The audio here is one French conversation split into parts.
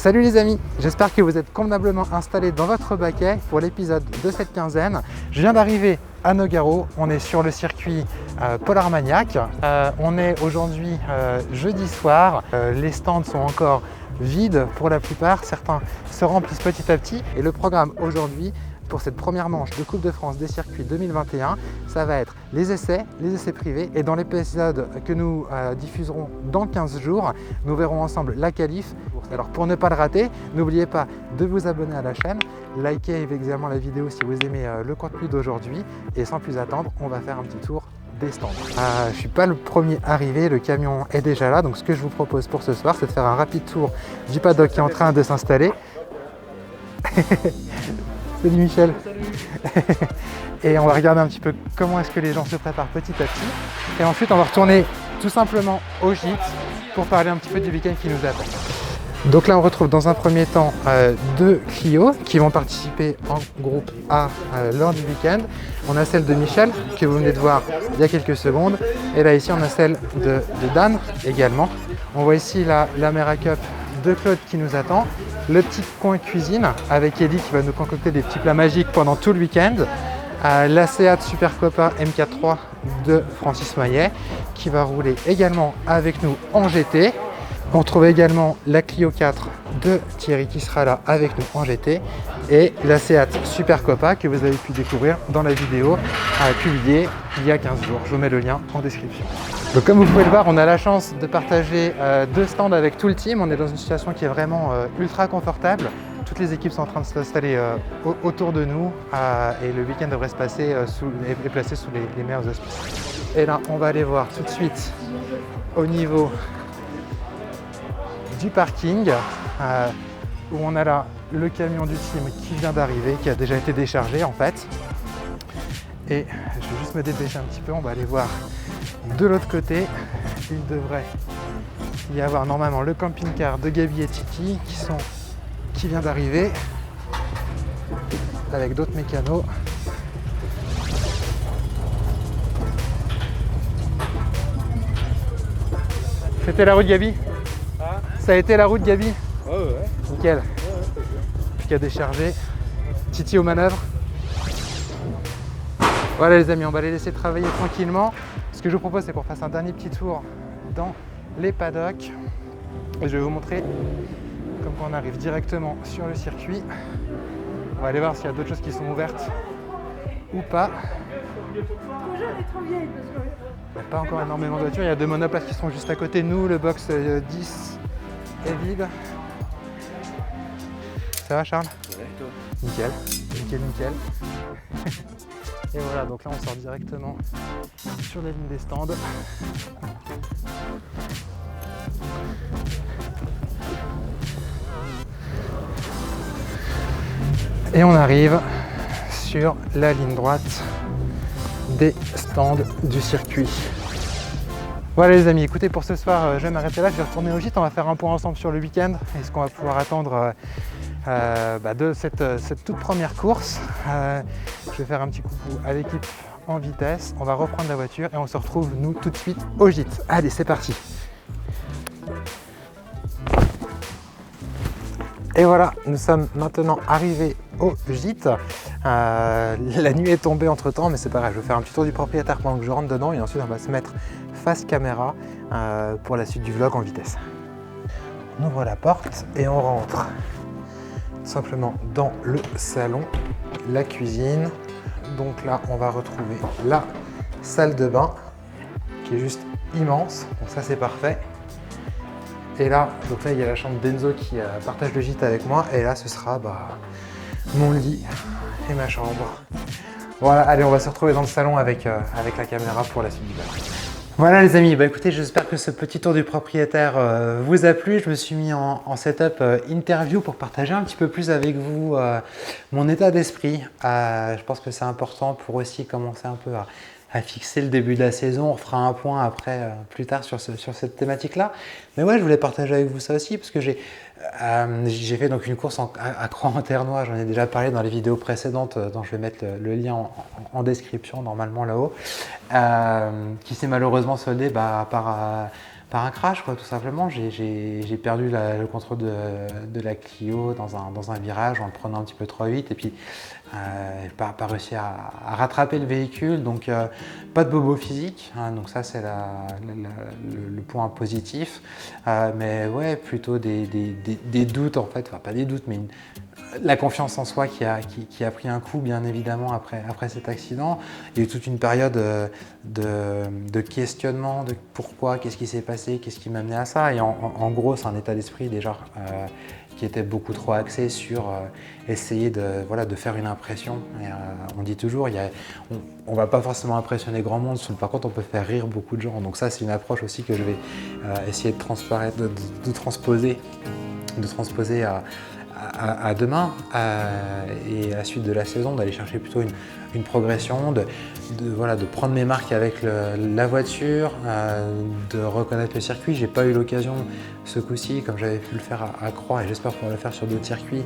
Salut les amis, j'espère que vous êtes convenablement installés dans votre baquet pour l'épisode de cette quinzaine. Je viens d'arriver à Nogaro, on est sur le circuit Polar Maniac. On est aujourd'hui jeudi soir, les stands sont encore vides pour la plupart, certains se remplissent petit à petit et le programme aujourd'hui pour cette première manche de Coupe de France des circuits 2021, ça va être les essais privés et dans l'épisode que nous diffuserons dans 15 jours, nous verrons ensemble la qualif. Alors pour ne pas le rater, n'oubliez pas de vous abonner à la chaîne, likez également la vidéo si vous aimez le contenu d'aujourd'hui et sans plus attendre, on va faire un petit tour des stands. Je ne suis pas le premier arrivé, le camion est déjà là, donc ce que je vous propose pour ce soir, c'est de faire un rapide tour du paddock qui est en train de s'installer. Salut Michel. Salut. Et on va regarder un petit peu comment est-ce que les gens se préparent petit à petit. Et ensuite on va retourner tout simplement au gîte pour parler un petit peu du week-end qui nous attend. Donc là on retrouve dans un premier temps deux Clio qui vont participer en groupe A lors du week-end. On a celle de Michel que vous venez de voir il y a quelques secondes. Et là ici on a celle de Dan également. On voit ici la Mera Cup de Claude qui nous attend. Le petit coin cuisine avec Ellie qui va nous concocter des petits plats magiques pendant tout le week-end. La Seat Super Copa MK3 de Francis Maillet qui va rouler également avec nous en GT. On retrouve également la Clio 4 de Thierry qui sera là avec nous en GT et la Seat Super Copa que vous avez pu découvrir dans la vidéo publiée il y a 15 jours. Je vous mets le lien en description. Donc comme vous pouvez le voir, on a la chance de partager deux stands avec tout le team. On est dans une situation qui est vraiment ultra confortable. Toutes les équipes sont en train de s'installer autour de nous et le week-end devrait se passer et placé sous les meilleurs auspices. Et là, on va aller voir tout de suite au niveau du parking où on a là le camion du team qui vient d'arriver, qui a déjà été déchargé en fait. Et je vais juste me dépêcher un petit peu, on va aller voir de l'autre côté. Il devrait y avoir normalement le camping-car de Gabi et Titi qui vient d'arriver avec d'autres mécanos. C'était la route Gabi? Ça a été la route Gabi? Ouais. Nickel. Ouais, Plus qu'à décharger. Titi aux manœuvres. Voilà les amis, on va les laisser travailler tranquillement. Ce que je vous propose, c'est qu'on fasse un dernier petit tour dans les paddocks. Et je vais vous montrer comme on arrive directement sur le circuit. On va aller voir s'il y a d'autres choses qui sont ouvertes ou pas. Il n'y a pas encore énormément de voitures. Il y a deux monoplaces qui sont juste à côté de nous. Le box 10 est vide. Ça va Charles? Ouais, toi. Nickel. Et voilà, donc là on sort directement sur la ligne des stands. Et on arrive sur la ligne droite des stands du circuit. Voilà les amis, écoutez, pour ce soir je vais m'arrêter là, je vais retourner au gîte, on va faire un point ensemble sur le week-end et ce qu'on va pouvoir attendre de cette toute première course. Je vais faire un petit coucou à l'équipe en vitesse, on va reprendre la voiture et on se retrouve nous tout de suite au gîte. Allez, c'est parti. Et voilà, nous sommes maintenant arrivés au gîte. La nuit est tombée entre temps, mais c'est pas grave, je vais faire un petit tour du propriétaire pendant que je rentre dedans et ensuite on va se mettre face caméra pour la suite du vlog en vitesse. On ouvre la porte et on rentre simplement dans le salon, la cuisine. Donc là, on va retrouver la salle de bain qui est juste immense, donc ça c'est parfait. Et là, donc là, il y a la chambre d'Enzo qui partage le gîte avec moi. Et là, ce sera mon lit et ma chambre. Voilà, allez, on va se retrouver dans le salon avec la caméra pour la suite du vlog. Voilà les amis, écoutez, j'espère que ce petit tour du propriétaire vous a plu. Je me suis mis en setup interview pour partager un petit peu plus avec vous mon état d'esprit. Je pense que c'est important pour aussi commencer un peu à fixer le début de la saison. On refera un point après, plus tard sur cette thématique-là. Mais ouais, je voulais partager avec vous ça aussi parce que j'ai fait donc une course à Cran en Ternois. J'en ai déjà parlé dans les vidéos précédentes dont je vais mettre le lien en description normalement là-haut. Qui s'est malheureusement soldée par par un crash, quoi, tout simplement. J'ai perdu le contrôle de la Clio dans un virage en le prenant un petit peu trop vite et puis pas réussi à rattraper le véhicule, donc pas de bobo physique, hein, donc ça c'est le point positif, mais ouais, plutôt des doutes en fait, enfin pas des doutes, mais la confiance en soi qui a pris un coup, bien évidemment, après cet accident. Il y a eu toute une période de questionnement de pourquoi, qu'est-ce qui s'est passé, qu'est-ce qui m'a amené à ça. Et en gros, c'est un état d'esprit déjà qui était beaucoup trop axé sur essayer de faire une impression. Et, on dit toujours, on ne va pas forcément impressionner grand monde, par contre on peut faire rire beaucoup de gens. Donc ça, c'est une approche aussi que je vais essayer de transposer à demain et à la suite de la saison, d'aller chercher plutôt une progression, de prendre mes marques avec la voiture, de reconnaître le circuit. J'ai pas eu l'occasion ce coup-ci, comme j'avais pu le faire à Croix et j'espère pouvoir le faire sur d'autres circuits,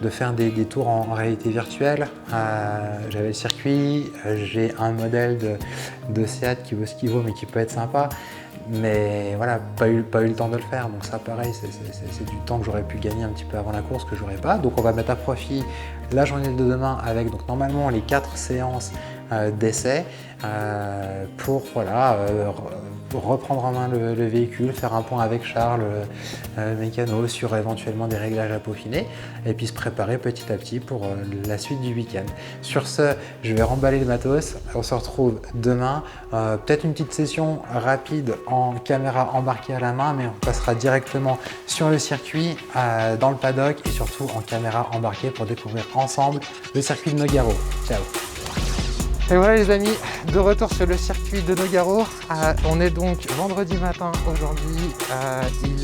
de faire des tours en réalité virtuelle. J'avais le circuit, j'ai un modèle de Seat qui vaut ce qu'il vaut mais qui peut être sympa. Mais voilà, pas eu le temps de le faire, donc ça pareil, c'est du temps que j'aurais pu gagner un petit peu avant la course que j'aurais pas. Donc on va mettre à profit la journée de demain avec donc normalement les 4 séances d'essai pour reprendre en main le véhicule, faire un point avec Charles, mécano, sur éventuellement des réglages à peaufiner et puis se préparer petit à petit pour la suite du week-end. Sur ce, je vais remballer le matos, on se retrouve demain, peut-être une petite session rapide en caméra embarquée à la main, mais on passera directement sur le circuit, dans le paddock et surtout en caméra embarquée pour découvrir ensemble le circuit de Nogaro. Ciao! Et voilà les amis, de retour sur le circuit de Nogaro. On est donc vendredi matin aujourd'hui, il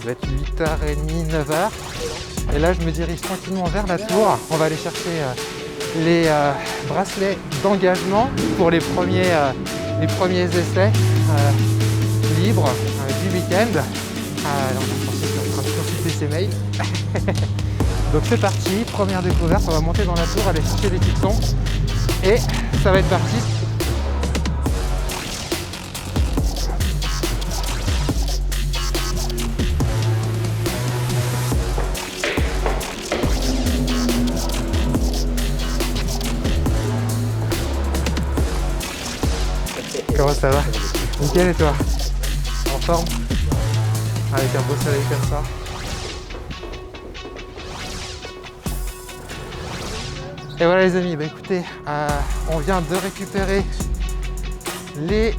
doit être 8h30, 9h. Et là je me dirige tranquillement vers la tour. On va aller chercher les bracelets d'engagement pour les premiers essais libres du week-end. On va en train de consulter ses mails. Donc c'est parti, première découverte, on va monter dans la tour, aller chercher les pitons. Et ça va être parti. Comment ça va? Nickel, et toi? En forme? Avec un beau soleil comme ça. Et voilà les amis, bah écoutez, on vient de récupérer les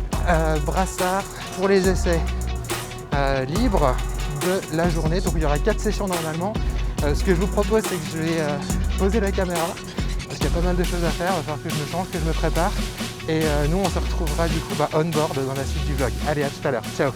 brassards pour les essais libres de la journée. Donc il y aura 4 sessions normalement. Ce que je vous propose, c'est que je vais poser la caméra parce qu'il y a pas mal de choses à faire. Il va falloir que je me change, que je me prépare. Et nous on se retrouvera du coup on board dans la suite du vlog. Allez, à tout à l'heure, ciao!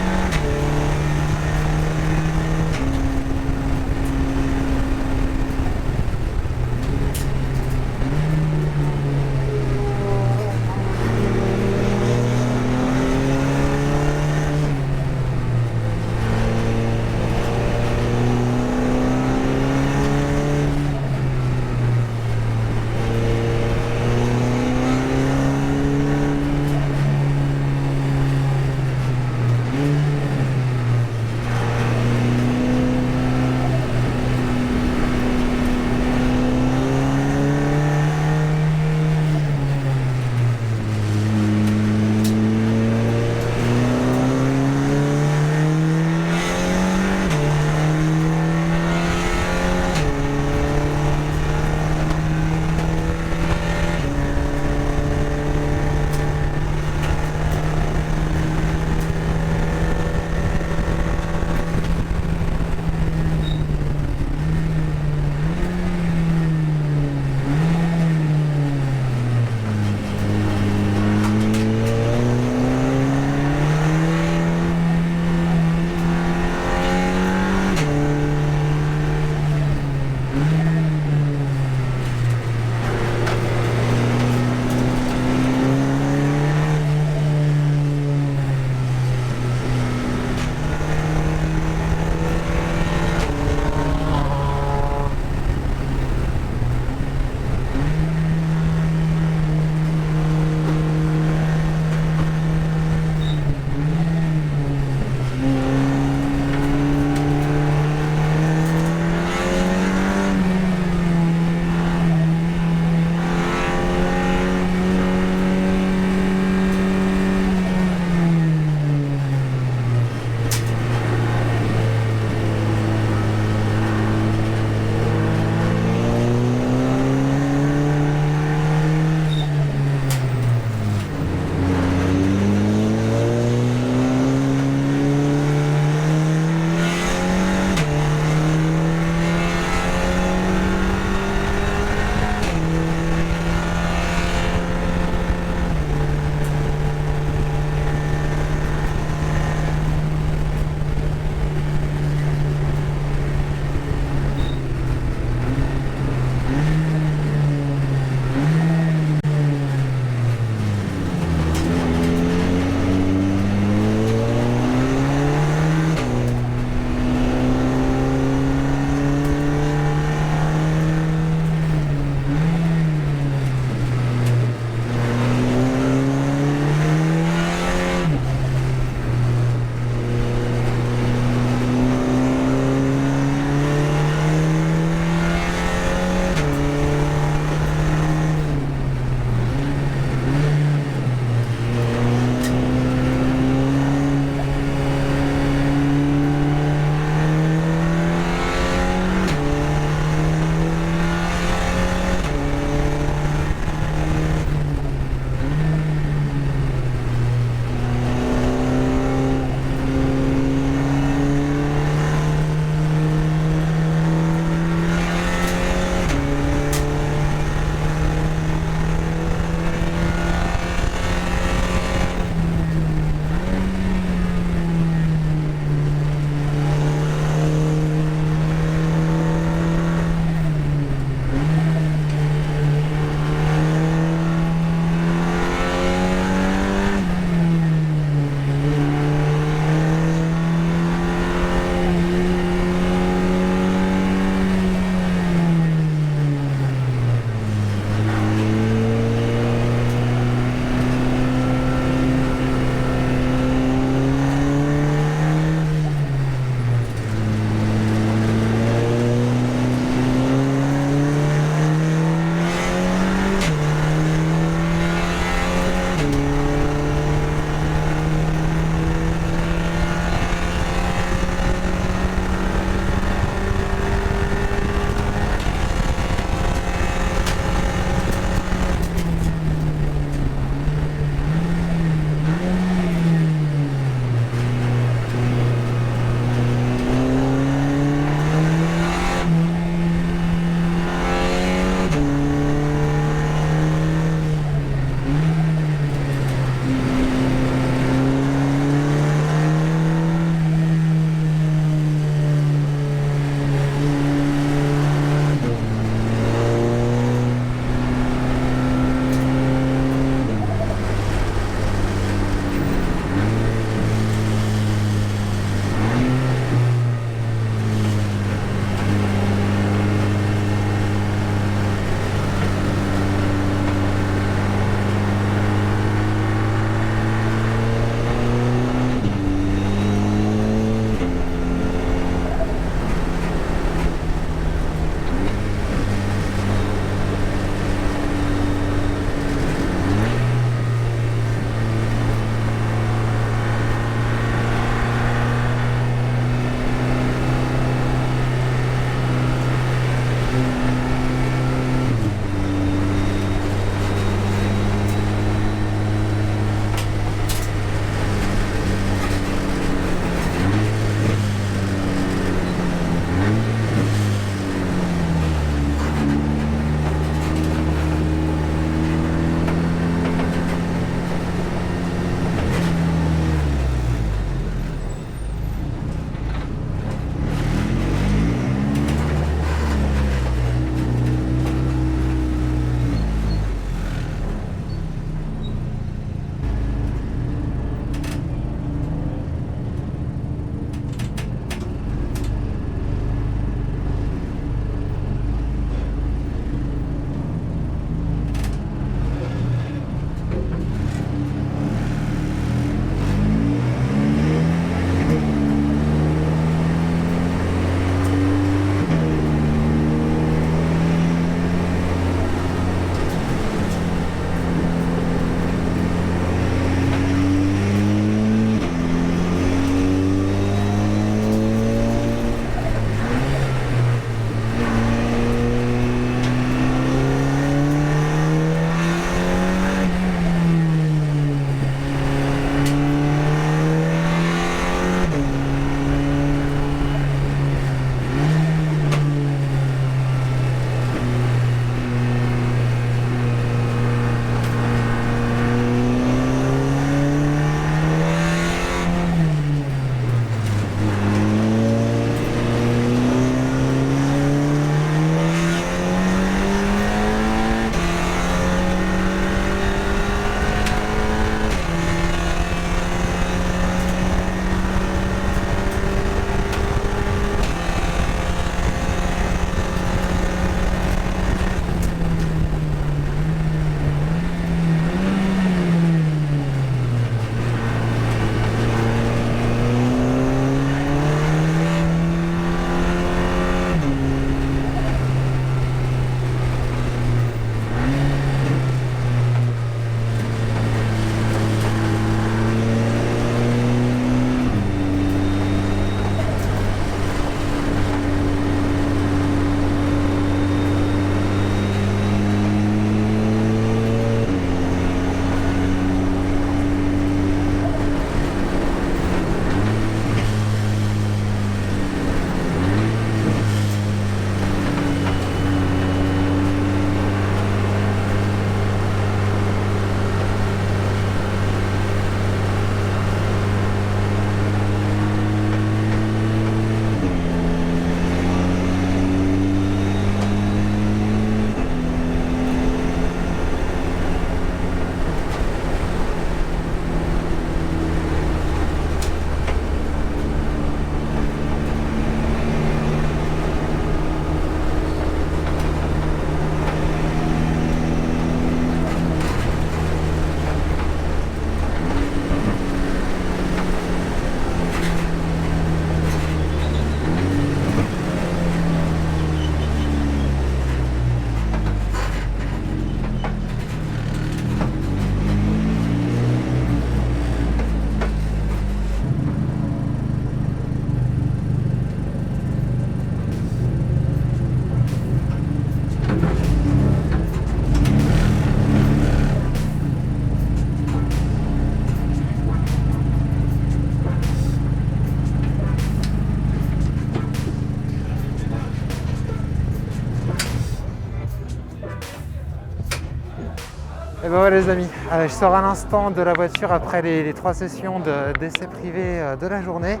Et ben voilà les amis, je sors à l'instant de la voiture après les 3 sessions d'essai privé de la journée.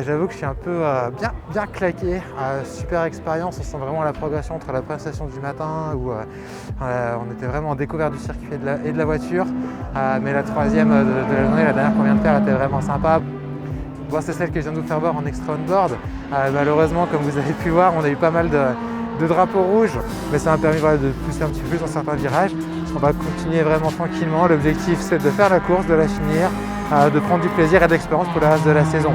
J'avoue que je suis un peu bien claqué, super expérience, on sent vraiment la progression entre la prestation du matin où on était vraiment en découverte du circuit et de la voiture, mais la troisième de la journée, la dernière qu'on vient de faire, était vraiment sympa. Bon, c'est celle que je viens de vous faire voir en extra on-board. Malheureusement, comme vous avez pu voir, on a eu pas mal de drapeaux rouges, mais ça m'a permis de pousser un petit peu plus dans certains virages. On va continuer vraiment tranquillement. L'objectif, c'est de faire la course, de la finir, de prendre du plaisir et de l'expérience pour le reste de la saison.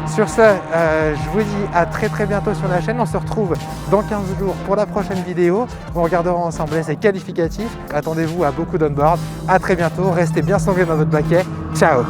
Sur ce, je vous dis à très bientôt sur la chaîne. On se retrouve dans 15 jours pour la prochaine vidéo. On regardera ensemble l'essai qualificatif. Attendez-vous à beaucoup d'on-board. À très bientôt. Restez bien sanglés dans votre baquet. Ciao!